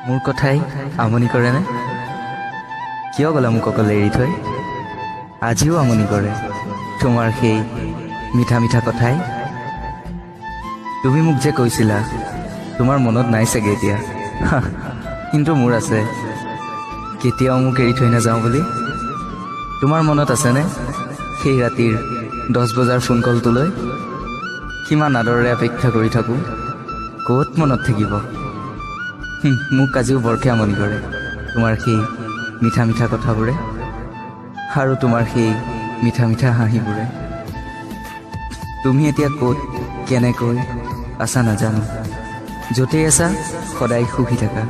মোৰ কথাই আমনি কৰেনে? কিয় গ'লা মোক অকলে এৰি থৈ? আজিও আমনি কৰে তোমাৰ সেই মিঠা মিঠা কথাই। তুমি মোক যে কৈছিলা তোমাৰ মনত নাই চাগে এতিয়া, কিন্তু মোৰ আছে, কেতিয়াও মোক এৰি থৈ নাযাওঁ বুলি। তোমাৰ মনত আছেনে সেই ৰাতিৰ 10 বজাৰ ফোন কলটোলৈ? কিমান আদৰেৰে অপেক্ষা কৰি থাকোঁ, ক'ত মনত থাকিব। মোক আজিও বৰকে আমনি কৰে তোমাৰ সেই মিঠা মিঠা কথাবোৰে আৰু তোমাৰ সেই মিঠা মিঠা হাঁহিবোৰে। তুমি এতিয়া ক'ত কেনেকৈ আছা নাজানো, য'তেই আছা সদায় সুখী থাকা।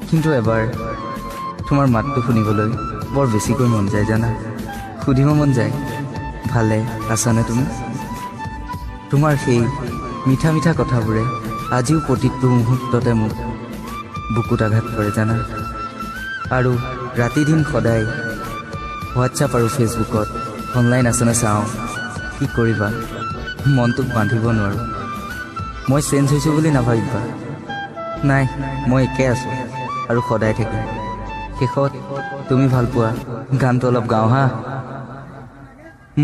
কিন্তু এবাৰ তোমাৰ মাতটো শুনিবলৈ বৰ বেছিকৈ মন যায় জানা। সুধিব মন যায়, ভালে আছানে তুমি? তোমাৰ সেই মিঠা মিঠা কথাবোৰে আজিও প্ৰতিটো মুহূৰ্ততে মোক বুকুত আঘাত কৰে জানা। আৰু ৰাতি দিন সদায় হোৱাটছআপ আৰু ফেচবুকত অনলাইন আছেনে চাওঁ। কি কৰিবা, মনটোক বান্ধিব নোৱাৰোঁ। মই চেঞ্জ হৈছোঁ বুলি নাভাবিবা, নাই মই একে আছোঁ আৰু সদায় থাকিম। শেষত তুমি ভাল পোৱা গানটো অলপ গাওঁ হা।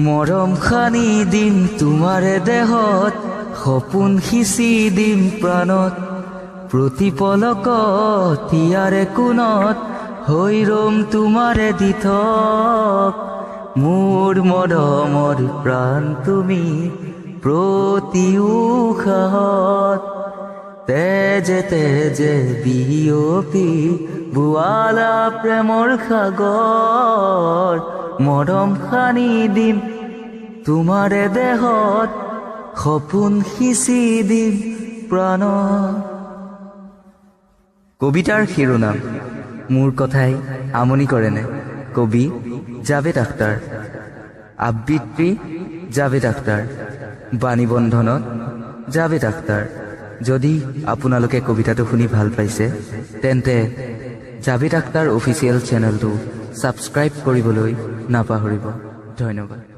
মৰম খানি দিম তোমাৰে দেহত, সপোন সিঁচি দিম প্ৰাণত, প্ৰতি পলকত ইয়াৰে কোণত হৈ ৰম তোমাৰে দিঠক। মোৰ মৰমৰ প্ৰাণ তুমি প্ৰতি উশাহত, তেজে তেজে বিয়পি বোৱালা প্ৰেমৰ সাগৰ। মৰম খানি দিম তোমাৰে দেহত, সপোন সিঁচি দিম প্ৰাণত। কবিতাৰ শিৰোনাম মোৰ কথাই আমনি কৰেনে? কবি জাভেদ আখতাৰ, আবৃত্তি জাভেদ আখতাৰ, বাণীবন্ধনত জাভেদ আখতাৰ। যদি আপোনালোকে কবিতাটো শুনি ভাল পাইছে তেন্তে জাভেদ আখতাৰ অফিচিয়েল চেনেলটো ছাবস্ক্ৰাইব কৰিবলৈ নাপাহৰিব। ধন্যবাদ।